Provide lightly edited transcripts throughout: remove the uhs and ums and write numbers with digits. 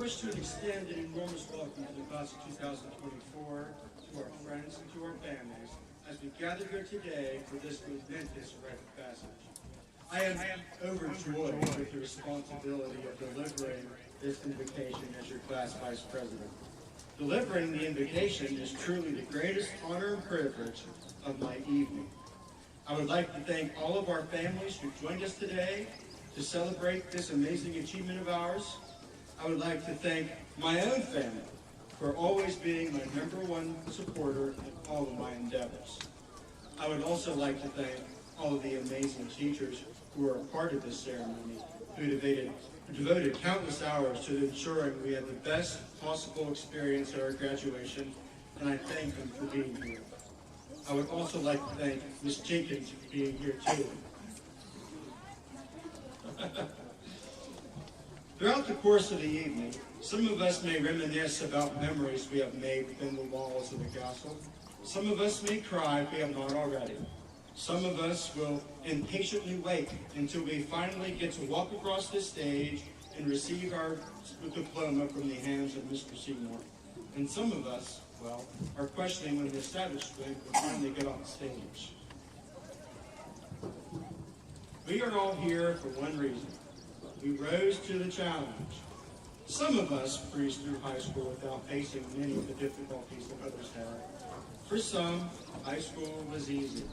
wish to extend an enormous welcome to the class of 2024, to our friends and to our families, as we gather here today for this momentous rite of passage. I am overjoyed with the responsibility of delivering this invocation as your class vice president. Delivering the invocation is truly the greatest honor and privilege of my evening. I would like to thank all of our families who joined us today to celebrate this amazing achievement of ours. I would like to thank my own family for always being my #1 supporter in all of my endeavors. I would also like to thank all of the amazing teachers who are a part of this ceremony, who devoted countless hours to ensuring we had the best possible experience at our graduation, and I thank them for being here. I would also like to thank Ms. Jenkins for being here too. Throughout the course of the evening, some of us may reminisce about memories we have made within the walls of the castle. Some of us may cry if we have not already. Some of us will impatiently wait until we finally get to walk across this stage and receive our diploma from the hands of Mr. Seymour. And some of us, well, are questioning when the establishment will finally get on stage. We are all here for one reason. We rose to the challenge. Some of us breezed through high school without facing many of the difficulties that others had. For some, high school was easy.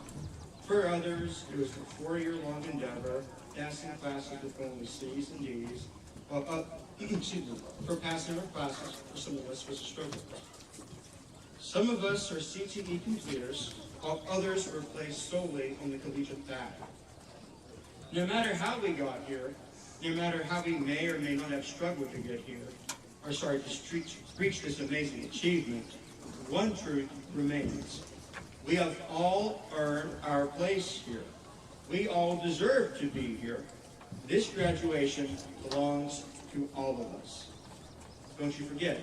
For others, it was a 4-year-long endeavor, passing classes with only C's and D's, while for passing our classes, for some of us, was a struggle. Some of us are CTE completers, while others were placed solely on the collegiate path. No matter how we got here, no matter how we may or may not have struggled to get here, to reach this amazing achievement, one truth remains. We have all earned our place here. We all deserve to be here. This graduation belongs to all of us. Don't you forget.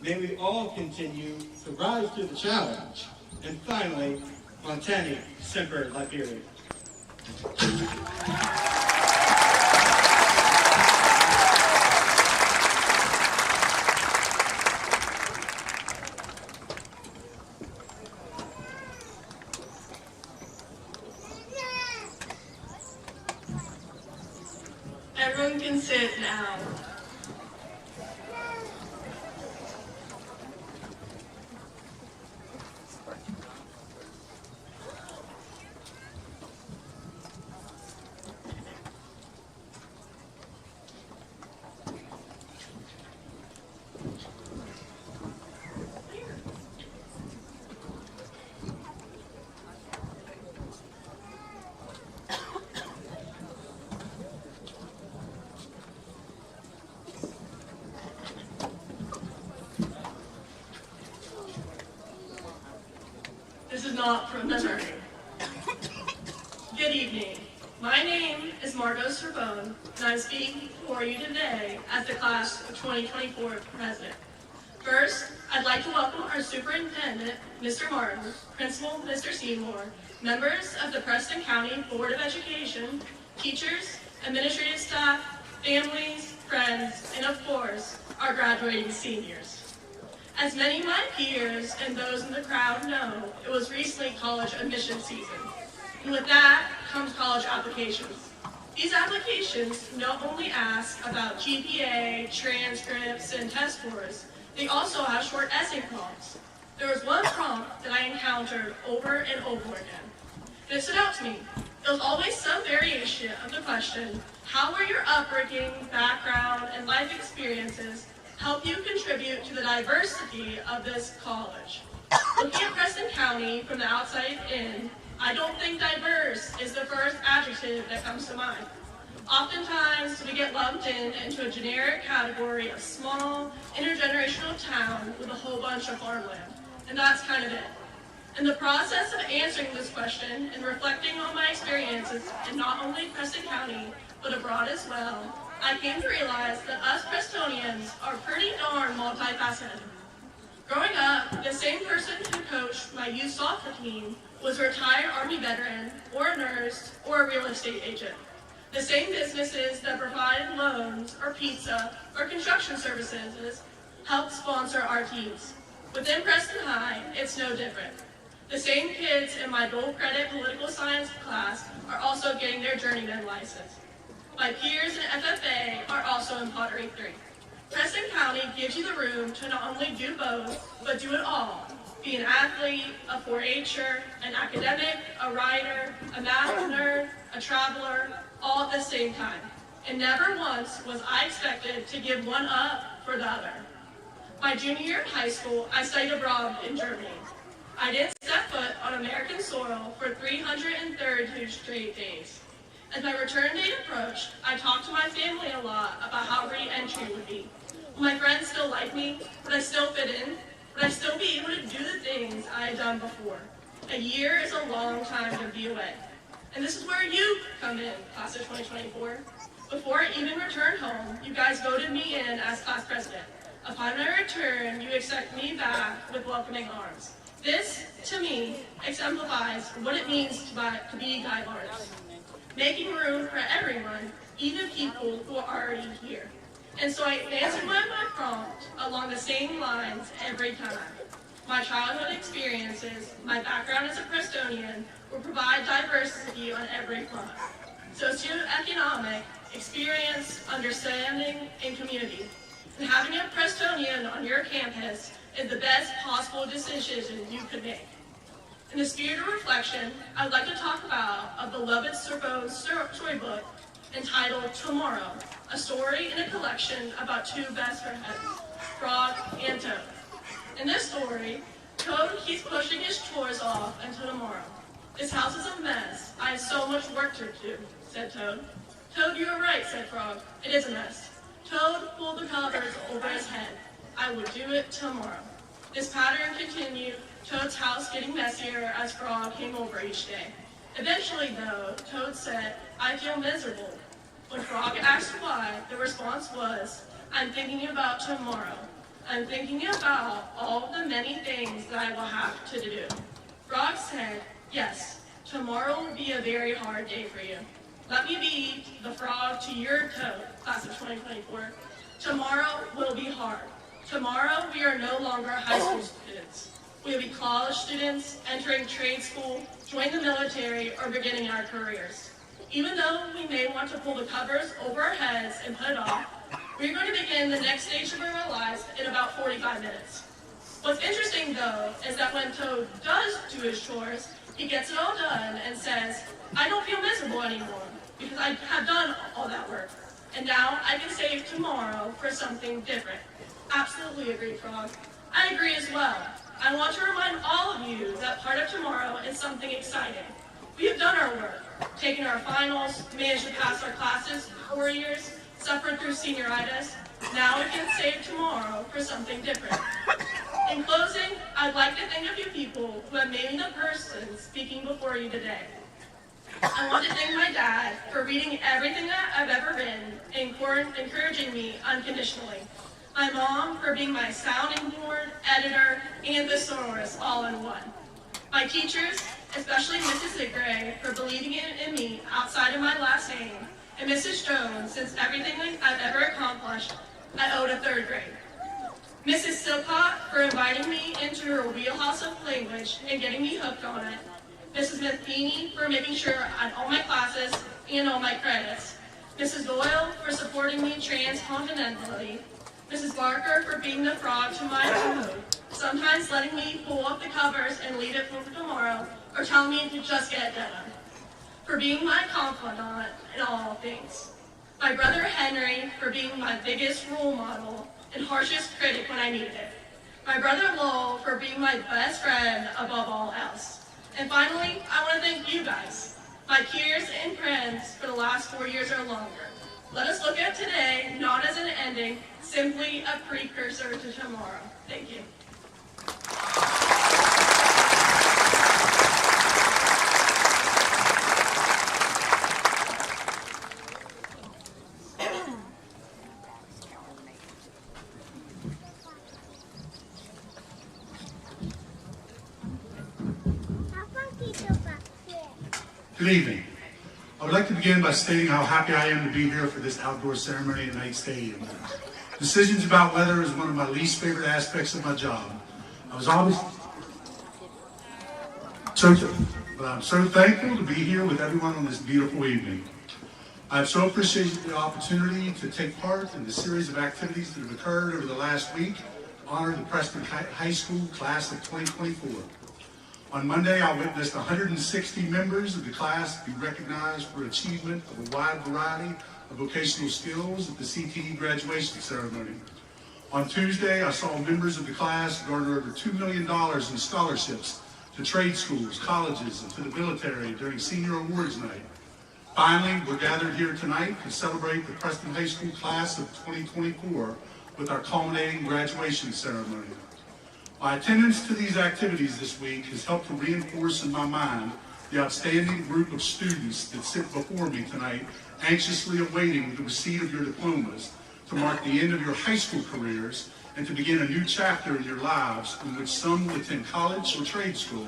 May we all continue to rise to the challenge. And finally, Montani Semper Liberia. Everyone can sit now. This is not from memory. Good evening. My name is Margot Sorbonne, and I'm speaking before you today as the class of 2024 president. First, I'd like to welcome our superintendent, Mr. Martin, principal, Mr. Seymour, members of the Preston County Board of Education, teachers, administrative staff, families, friends, and of course, our graduating seniors. As many of my peers and those in the crowd know, it was recently college admission season. And with that comes college applications. These applications not only ask about GPA, transcripts, and test scores, they also have short essay prompts. There was one prompt that I encountered over and over again. And it stood out to me. It was always some variation of the question, how were your upbringing, background, and life experiences help you contribute to the diversity of this college? Looking at Preston County from the outside in, I don't think diverse is the first adjective that comes to mind. Oftentimes, we get lumped into a generic category of small, intergenerational town with a whole bunch of farmland, and that's kind of it. In the process of answering this question and reflecting on my experiences in not only Preston County, but abroad as well, I came to realize that us Prestonians are pretty darn multifaceted. Growing up, the same person who coached my youth soccer team was a retired Army veteran, or a nurse, or a real estate agent. The same businesses that provide loans or pizza or construction services help sponsor our teams. Within Preston High, it's no different. The same kids in my dual credit political science class are also getting their journeyman license. My peers in FFA are also in Pottery 3. Preston County gives you the room to not only do both, but do it all. Be an athlete, a 4-H'er, an academic, a writer, a math nerd, a traveler, all at the same time. And never once was I expected to give one up for the other. My junior year in high school, I studied abroad in Germany. I didn't step foot on American soil for 332 straight days. As my return date approached, I talked to my family a lot about how re-entry would be. Will my friends still like me? Would I still fit in? Would I still be able to do the things I had done before? A year is a long time to be away. And this is where you come in, class of 2024. Before I even returned home, you guys voted me in as class president. Upon my return, you accept me back with welcoming arms. This, to me, exemplifies what it means to be diverse. Making room for everyone, even people who are already here. And so I answered my prompt along the same lines every time. My childhood experiences, my background as a Prestonian, will provide diversity on every front. Socioeconomic, experience, understanding, and community. And having a Prestonian on your campus is the best possible decision you could make. In the spirit of reflection, I'd like to talk about a beloved Sorbonne storybook entitled Tomorrow, a story in a collection about two best friends, Frog and Toad. In this story, Toad keeps pushing his chores off until tomorrow. This house is a mess. I have so much work to do, said Toad. Toad, you are right, said Frog. It is a mess. Toad pulled the covers over his head. I will do it tomorrow. This pattern continued, Toad's house getting messier as Frog came over each day. Eventually, though, Toad said, I feel miserable. When Frog asked why, the response was, I'm thinking about tomorrow. I'm thinking about all the many things that I will have to do. Frog said, yes, tomorrow will be a very hard day for you. Let me be the frog to your Toad, class of 2024. Tomorrow will be hard. Tomorrow we are no longer high school students. We will be college students, entering trade school, joining the military, or beginning our careers. Even though we may want to pull the covers over our heads and put it off, we're going to begin the next stage of our lives in about 45 minutes. What's interesting, though, is that when Toad does do his chores, he gets it all done and says, I don't feel miserable anymore because I have done all that work. And now I can save tomorrow for something different. Absolutely agree, Frog. I agree as well. I want to remind all of you that part of tomorrow is something exciting. We have done our work, taken our finals, managed to pass our classes for 4 years, suffered through senioritis. Now we can save tomorrow for something different. In closing, I'd like to thank a few people who have made me the person speaking before you today. I want to thank my dad for reading everything that I've ever written and encouraging me unconditionally. My mom for being my sounding board, editor, and thesaurus all in one. My teachers, especially Mrs. Zigray, for believing in me outside of my last name, and Mrs. Jones, since everything I've ever accomplished, I owed a 3rd grade. Mrs. Silcott for inviting me into her wheelhouse of language and getting me hooked on it. Mrs. Matheny for making sure I had all my classes and all my credits. Mrs. Doyle for supporting me transcontinentally. Mrs. Barker for being the frog to my Toad, sometimes letting me pull up the covers and leave it for tomorrow, or telling me to just get it done. For being my confidant in all things. My brother Henry for being my biggest role model and harshest critic when I needed it. My brother Lowell for being my best friend above all else. And finally, I want to thank you guys, my peers and friends for the last 4 years or longer. Let us look at today not as an ending, simply a precursor to tomorrow. Thank you. Good evening. I would like like to begin by stating how happy I am to be here for this outdoor ceremony at Knight Stadium. Decisions about weather is one of my least favorite aspects of my job. I was always but I'm so thankful to be here with everyone on this beautiful evening. I've so appreciated the opportunity to take part in the series of activities that have occurred over the last week to honor the Preston High School class of 2024. On Monday, I witnessed 160 members of the class be recognized for achievement of a wide variety of vocational skills at the CTE graduation ceremony. On Tuesday, I saw members of the class garner over $2 million in scholarships to trade schools, colleges, and to the military during Senior Awards Night. Finally, we're gathered here tonight to celebrate the Preston High School class of 2024 with our culminating graduation ceremony. My attendance to these activities this week has helped to reinforce in my mind the outstanding group of students that sit before me tonight, anxiously awaiting the receipt of your diplomas to mark the end of your high school careers and to begin a new chapter in your lives in which some will attend college or trade school,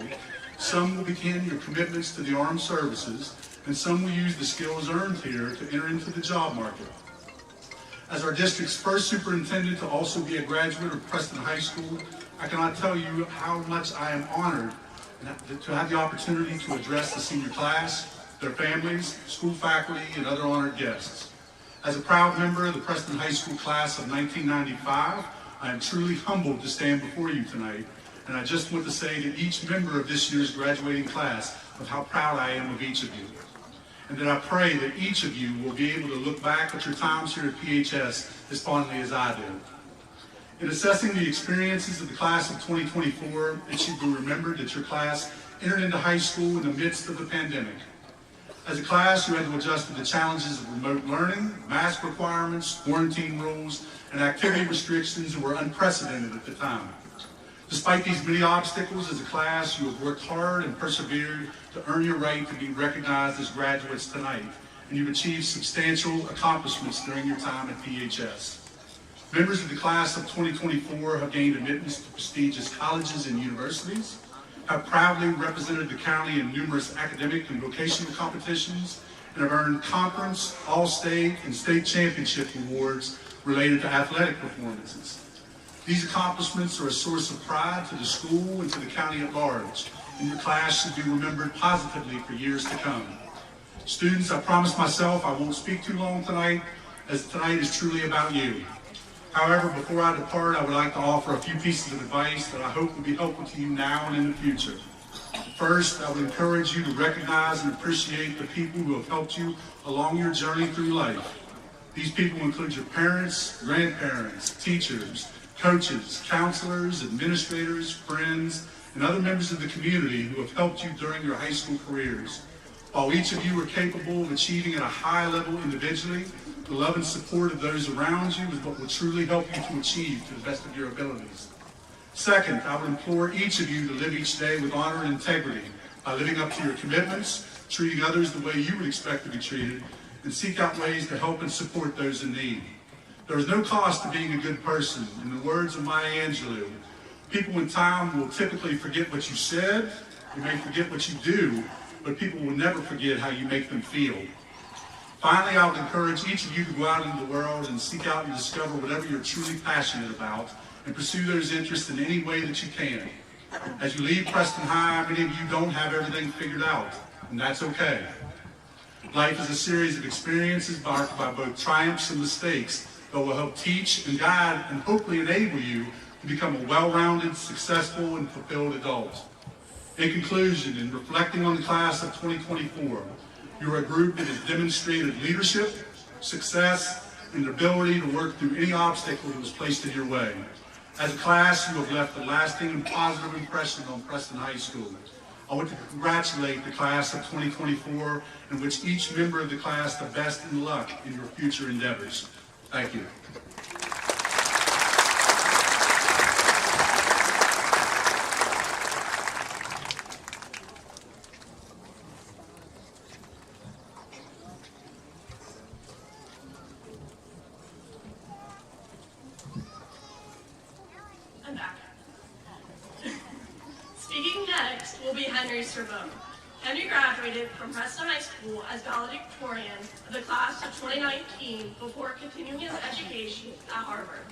some will begin your commitments to the armed services, and some will use the skills earned here to enter into the job market. As our district's first superintendent to also be a graduate of Preston High School, I cannot tell you how much I am honored to have the opportunity to address the senior class, their families, school faculty, and other honored guests. As a proud member of the Preston High School class of 1995, I am truly humbled to stand before you tonight, and I just want to say to each member of this year's graduating class of how proud I am of each of you, and that I pray that each of you will be able to look back at your times here at PHS as fondly as I do. In assessing the experiences of the class of 2024, it should be remembered that your class entered into high school in the midst of the pandemic. As a class, you had to adjust to the challenges of remote learning, mask requirements, quarantine rules, and activity restrictions that were unprecedented at the time. Despite these many obstacles as a class, you have worked hard and persevered to earn your right to be recognized as graduates tonight, and you've achieved substantial accomplishments during your time at PHS. Members of the class of 2024 have gained admittance to prestigious colleges and universities, have proudly represented the county in numerous academic and vocational competitions, and have earned conference, all-state, and state championship awards related to athletic performances. These accomplishments are a source of pride to the school and to the county at large, and your class should be remembered positively for years to come. Students, I promised myself I won't speak too long tonight, as tonight is truly about you. However, before I depart, I would like to offer a few pieces of advice that I hope will be helpful to you now and in the future. First, I would encourage you to recognize and appreciate the people who have helped you along your journey through life. These people include your parents, grandparents, teachers, coaches, counselors, administrators, friends, and other members of the community who have helped you during your high school careers. While each of you are capable of achieving at a high level individually, the love and support of those around you is what will truly help you to achieve to the best of your abilities. Second, I would implore each of you to live each day with honor and integrity by living up to your commitments, treating others the way you would expect to be treated, and seek out ways to help and support those in need. There is no cost to being a good person. In the words of Maya Angelou, people in time will typically forget what you said, you may forget what you do, but people will never forget how you make them feel. Finally, I would encourage each of you to go out into the world and seek out and discover whatever you're truly passionate about and pursue those interests in any way that you can. As you leave Preston High, many of you don't have everything figured out, and that's okay. Life is a series of experiences marked by both triumphs and mistakes that will help teach and guide and hopefully enable you to become a well-rounded, successful, and fulfilled adult. In conclusion, in reflecting on the class of 2024, you are a group that has demonstrated leadership, success, and the ability to work through any obstacle that was placed in your way. As a class, you have left a lasting and positive impression on Preston High School. I want to congratulate the class of 2024 and wish each member of the class the best in luck in your future endeavors. Thank you. I'm back. Speaking next will be Henry Sorbonne. Henry graduated from Preston High School as valedictorian of the class of 2019 before continuing his education at Harvard.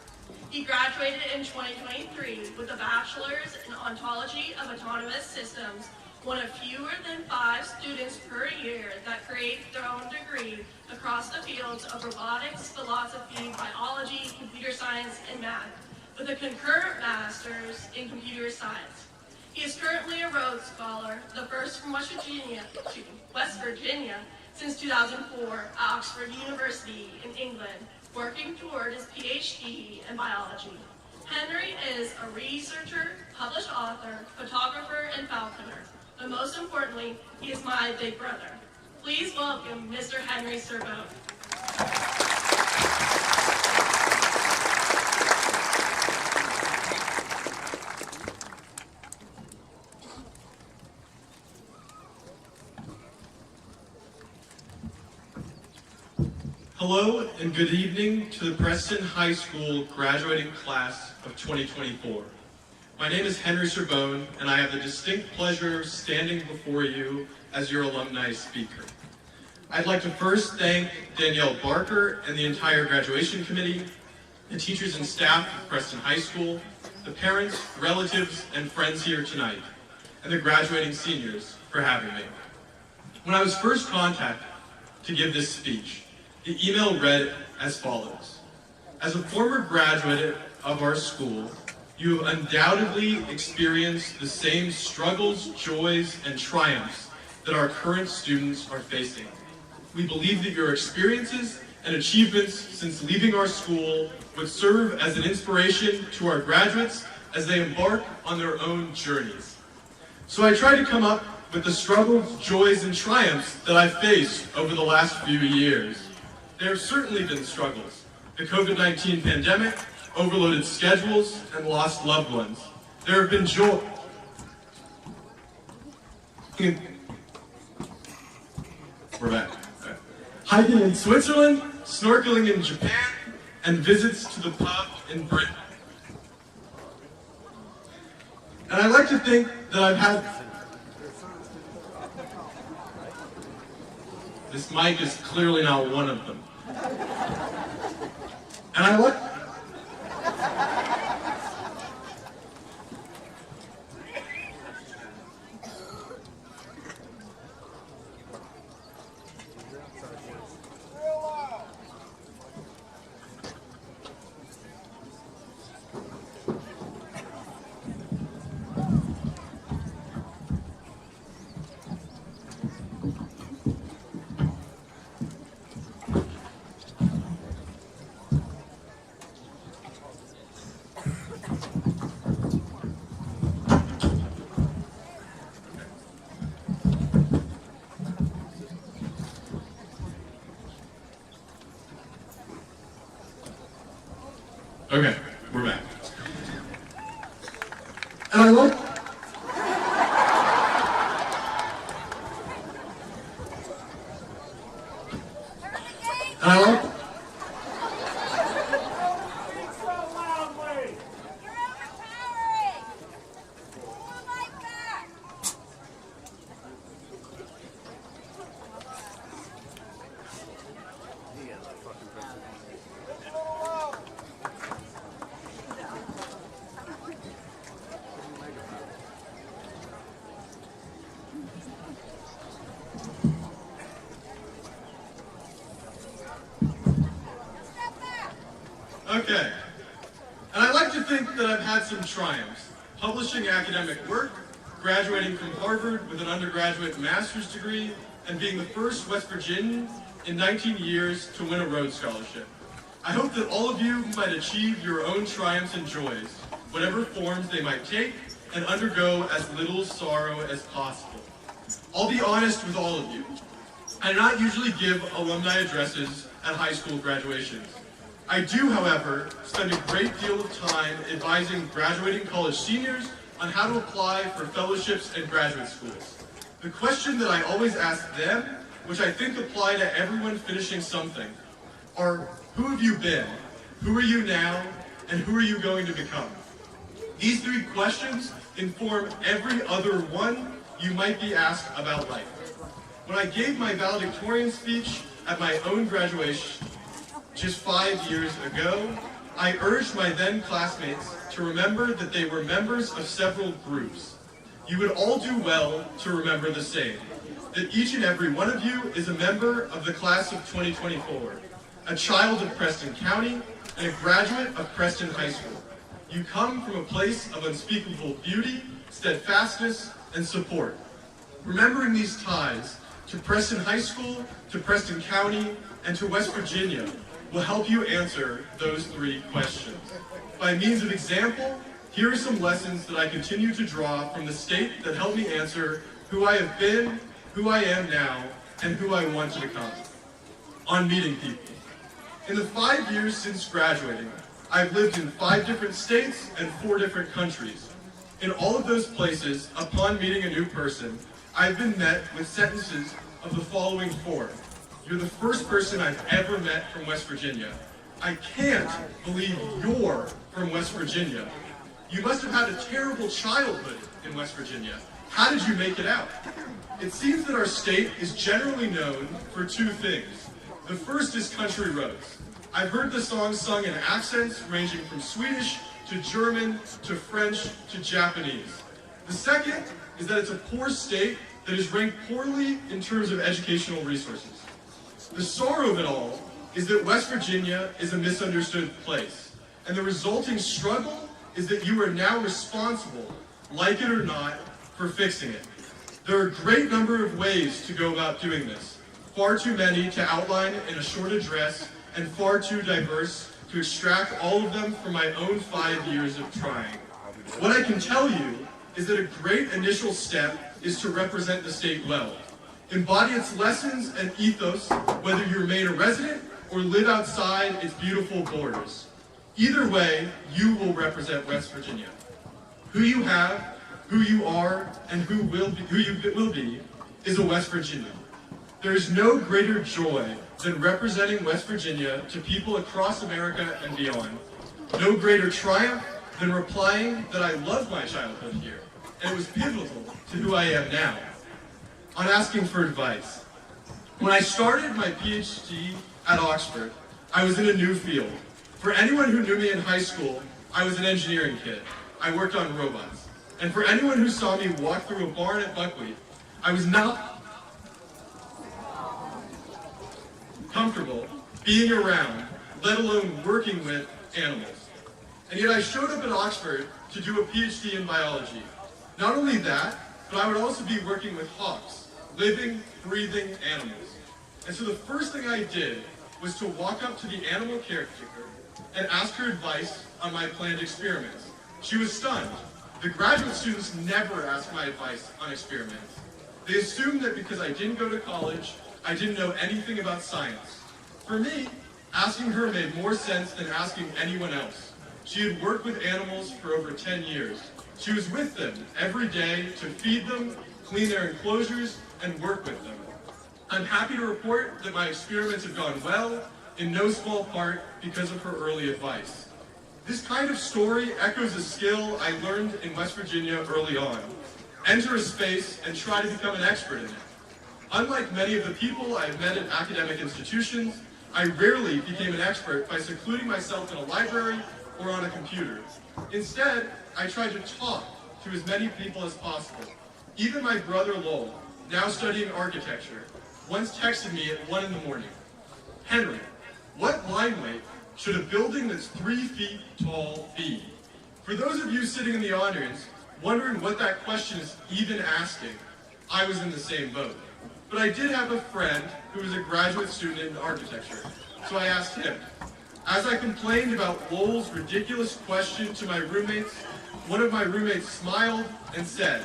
He graduated in 2023 with a bachelor's in ontology of autonomous systems, one of fewer than 5 students per year that create their own degree across the fields of robotics, philosophy, biology, computer science, and math, with a concurrent master's in computer science. He is currently a Rhodes Scholar, the first from West Virginia since 2004 at Oxford University in England, working toward his PhD in biology. Henry is a researcher, published author, photographer, and falconer. But most importantly, he is my big brother. Please welcome Mr. Henry Sorbonne. Hello and good evening to the Preston High School graduating class of 2024. My name is Henry Sorbonne, and I have the distinct pleasure of standing before you as your alumni speaker. I'd like to first thank Danielle Barker and the entire graduation committee, the teachers and staff of Preston High School, the parents, relatives, and friends here tonight, and the graduating seniors for having me. When I was first contacted to give this speech, the email read as follows. As a former graduate of our school, you have undoubtedly experienced the same struggles, joys, and triumphs that our current students are facing. We believe that your experiences and achievements since leaving our school would serve as an inspiration to our graduates as they embark on their own journeys. So I tried to come up with the struggles, joys, and triumphs that I've faced over the last few years. There have certainly been struggles. The COVID-19 pandemic, overloaded schedules, and lost loved ones. There have been joy. We're back. Okay. Hiking in Switzerland, snorkeling in Japan, and visits to the pub in Britain. And I like to think that I've had... This mic is clearly not one of them. And I like... Okay, we're back. And I like... And I like... Okay. And I like to think that I've had some triumphs. Publishing academic work, graduating from Harvard with an undergraduate master's degree, and being the first West Virginian in 19 years to win a Rhodes Scholarship. I hope that all of you might achieve your own triumphs and joys, whatever forms they might take, and undergo as little sorrow as possible. I'll be honest with all of you. I do not usually give alumni addresses at high school graduations. I do, however, spend a great deal of time advising graduating college seniors on how to apply for fellowships and graduate schools. The question that I always ask them, which I think apply to everyone finishing something, are who have you been, who are you now, and who are you going to become? These 3 questions inform every other one you might be asked about life. When I gave my valedictorian speech at my own graduation just 5 years ago, I urged my then classmates to remember that they were members of several groups. You would all do well to remember the same, that each and every one of you is a member of the class of 2024, a child of Preston County and a graduate of Preston High School. You come from a place of unspeakable beauty, steadfastness, and support. Remembering these ties to Preston High School, to Preston County, and to West Virginia will help you answer those 3 questions. By means of example, here are some lessons that I continue to draw from the state that helped me answer who I have been, who I am now, and who I want to become. On meeting people. In the 5 years since graduating, I've lived in 5 different states and 4 different countries. In all of those places, upon meeting a new person, I've been met with sentences of the following form. You're the first person I've ever met from West Virginia. I can't believe you're from West Virginia. You must have had a terrible childhood in West Virginia. How did you make it out? It seems that our state is generally known for 2 things. The first is country roads. I've heard the songs sung in accents ranging from Swedish to German to French to Japanese. The second is that it's a poor state that is ranked poorly in terms of educational resources. The sorrow of it all is that West Virginia is a misunderstood place, and the resulting struggle is that you are now responsible, like it or not, for fixing it. There are a great number of ways to go about doing this, far too many to outline in a short address, and far too diverse to extract all of them from my own 5 years of trying. What I can tell you is that a great initial step is to represent the state well. Embody its lessons and ethos, whether you remain a resident or live outside its beautiful borders. Either way, you will represent West Virginia. Who you have, who you are, and who you will be is a West Virginian. There is no greater joy than representing West Virginia to people across America and beyond. No greater triumph than replying that I loved my childhood here, and it was pivotal to who I am now. On asking for advice. When I started my PhD at Oxford, I was in a new field. For anyone who knew me in high school, I was an engineering kid. I worked on robots. And for anyone who saw me walk through a barn at Buckwheat, I was not comfortable being around, let alone working with animals. And yet I showed up at Oxford to do a PhD in biology. Not only that, but I would also be working with hawks, living, breathing animals. And so the first thing I did was to walk up to the animal caretaker and ask her advice on my planned experiments. She was stunned. The graduate students never ask my advice on experiments. They assumed that because I didn't go to college, I didn't know anything about science. For me, asking her made more sense than asking anyone else. She had worked with animals for over 10 years. She was with them every day to feed them, clean their enclosures, and work with them. I'm happy to report that my experiments have gone well, in no small part because of her early advice. This kind of story echoes a skill I learned in West Virginia early on. Enter a space and try to become an expert in it. Unlike many of the people I have met at academic institutions, I rarely became an expert by secluding myself in a library or on a computer. Instead, I tried to talk to as many people as possible. Even my brother Lowell, now studying architecture, once texted me at 1 in the morning. Henry, what line weight should a building that's 3 feet tall be? For those of you sitting in the audience wondering what that question is even asking, I was in the same boat. But I did have a friend who was a graduate student in architecture, so I asked him. As I complained about Lowell's ridiculous question to my roommates, one of my roommates smiled and said,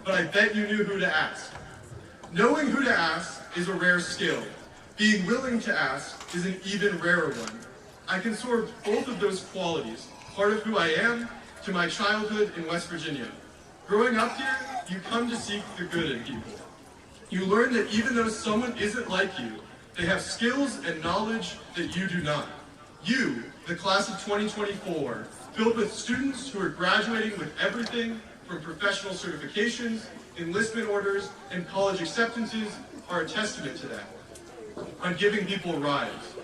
"But I bet you knew who to ask." Knowing who to ask is a rare skill. Being willing to ask is an even rarer one. I consorted both of those qualities, part of who I am, to my childhood in West Virginia. Growing up here, you come to seek the good in people. You learn that even though someone isn't like you, they have skills and knowledge that you do not. You, the class of 2024, filled with students who are graduating with everything from professional certifications enlistment orders, and college acceptances are a testament to that, on giving people rides.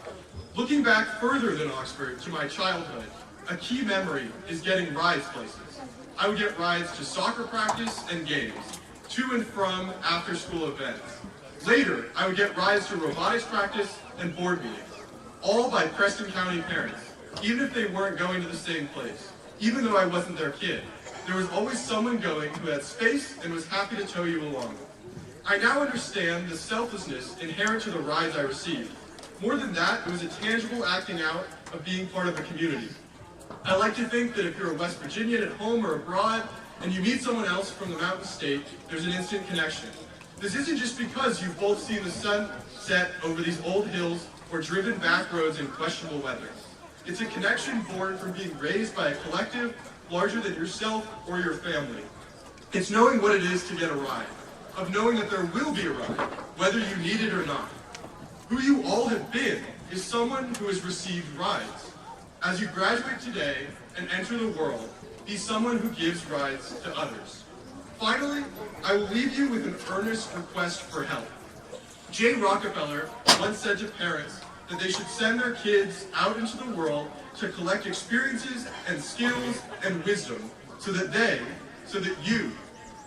Looking back further than Oxford to my childhood, a key memory is getting rides places. I would get rides to soccer practice and games, to and from after-school events. Later, I would get rides to robotics practice and board meetings, all by Preston County parents, even if they weren't going to the same place, even though I wasn't their kid. There was always someone going who had space and was happy to tow you along. I now understand the selflessness inherent to the rides I received. More than that, it was a tangible acting out of being part of a community. I like to think that if you're a West Virginian at home or abroad, and you meet someone else from the Mountain State, there's an instant connection. This isn't just because you've both seen the sun set over these old hills or driven back roads in questionable weather. It's a connection born from being raised by a collective larger than yourself or your family. It's knowing what it is to get a ride, of knowing that there will be a ride, whether you need it or not. Who you all have been is someone who has received rides. As you graduate today and enter the world, be someone who gives rides to others. Finally, I will leave you with an earnest request for help. Jay Rockefeller once said to parents that they should send their kids out into the world to collect experiences and skills and wisdom so that you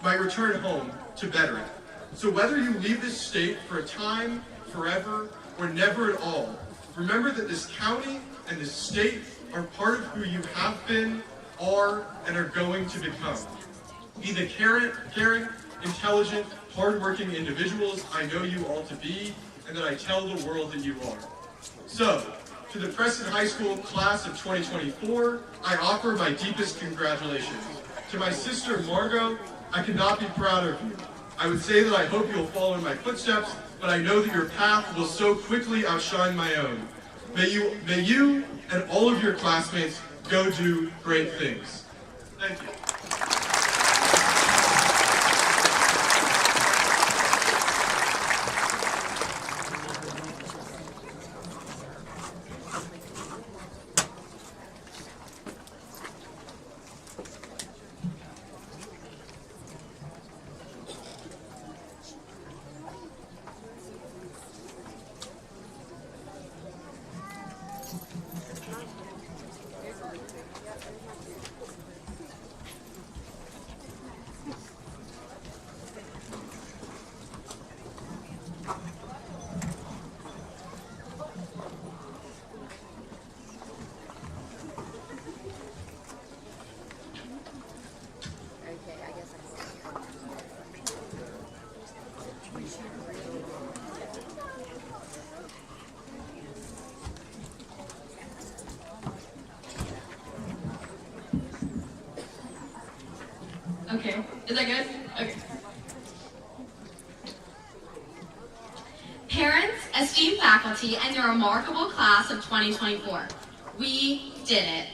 might return home to better it. So whether you leave this state for a time, forever, or never at all, remember that this county and this state are part of who you have been, are, and are going to become. Be the caring, intelligent, hardworking individuals I know you all to be, and that I tell the world that you are. So, to the Preston High School class of 2024, I offer my deepest congratulations. To my sister Margot, I could not be prouder of you. I would say that I hope you'll follow in my footsteps, but I know that your path will so quickly outshine my own. May you and all of your classmates go do great things. Thank you. Okay, is that good? Okay. Parents, esteemed faculty, and the remarkable class of 2024, we did it.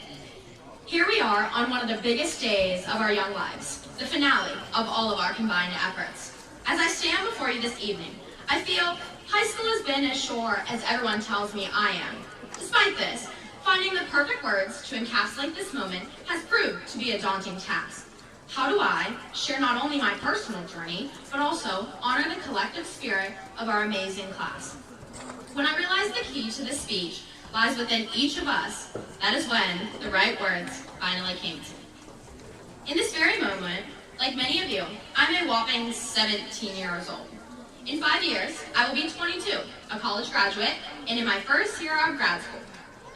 Here we are on one of the biggest days of our young lives, the finale of all of our combined efforts. As I stand before you this evening, I feel high school has been as sure as everyone tells me I am. Despite this, finding the perfect words to encapsulate this moment has proved to be a daunting task. How do I share not only my personal journey, but also honor the collective spirit of our amazing class? When I realized the key to this speech lies within each of us, that is when the right words finally came to me. In this very moment, like many of you, I'm a whopping 17 years old. In 5 years, I will be 22, a college graduate, and in my first year of grad school.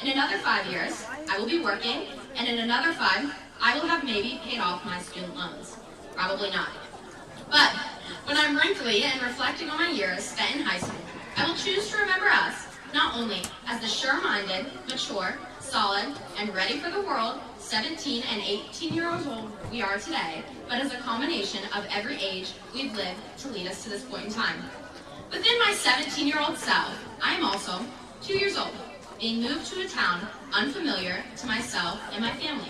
In another 5 years, I will be working, and in another 5, I will have maybe paid off my student loans. Probably not. But when I'm wrinkly and reflecting on my years spent in high school, I will choose to remember us not only as the sure-minded, mature, solid, and ready for the world 17 and 18-year-olds old we are today, but as a combination of every age we've lived to lead us to this point in time. Within my 17-year-old self, I am also 2 years old, being moved to a town unfamiliar to myself and my family.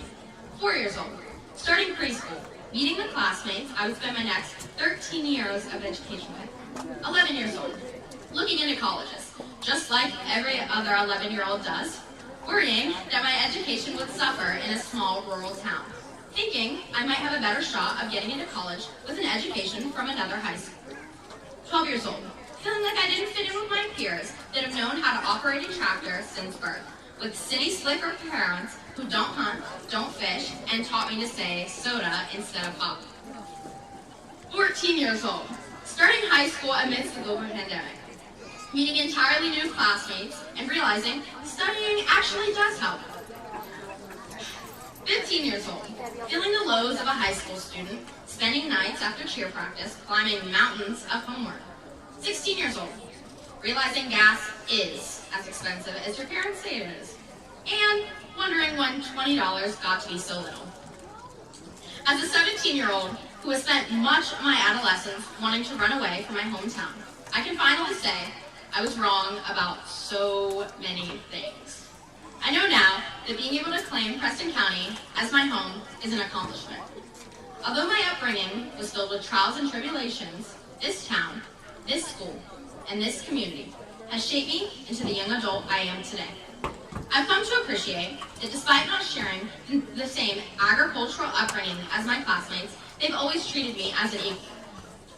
4 years old, starting preschool, meeting the classmates I would spend my next 13 years of education with. 11 years old, looking into colleges, just like every other 11-year-old does, worrying that my education would suffer in a small rural town. thinking I might have a better shot of getting into college with an education from another high school. 12 years old, feeling like I didn't fit in with my peers that have known how to operate a tractor since birth, with city slicker parents who don't hunt, don't fish, and taught me to say soda instead of pop. 14 years old, starting high school amidst the global pandemic, meeting entirely new classmates, and realizing studying actually does help. 15 years old, feeling the lows of a high school student, spending nights after cheer practice, climbing mountains of homework. 16 years old, realizing gas is as expensive as your parents say it is, and wondering when $20 got to be so little. As a 17-year-old who has spent much of my adolescence wanting to run away from my hometown, I can finally say I was wrong about so many things. I know now that being able to claim Preston County as my home is an accomplishment. Although my upbringing was filled with trials and tribulations, this town, this school, and this community has shaped me into the young adult I am today. I've come to appreciate that despite not sharing the same agricultural upbringing as my classmates, they've always treated me as an equal.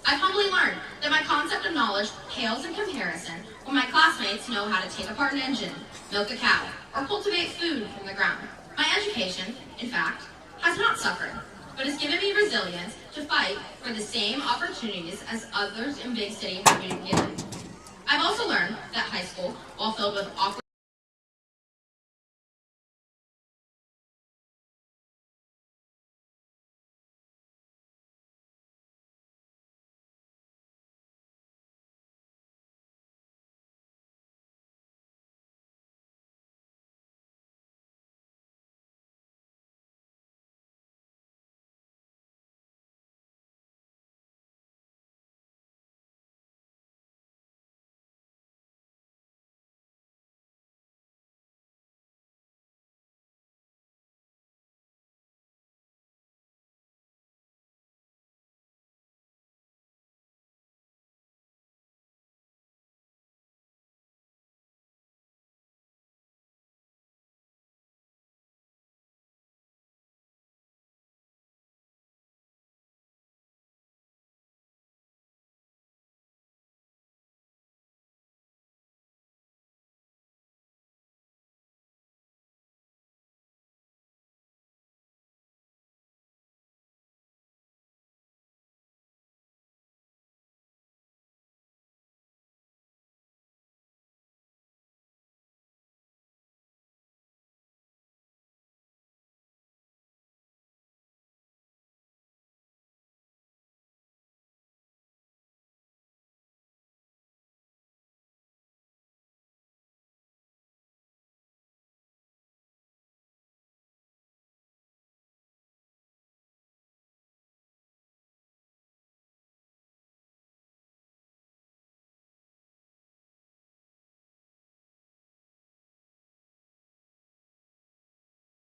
I've humbly learned that my concept of knowledge pales in comparison when my classmates know how to take apart an engine, milk a cow, or cultivate food from the ground. My education, in fact, has not suffered, but has given me resilience to fight for the same opportunities as others in big city have been given. I've also learned that high school, while filled with awkward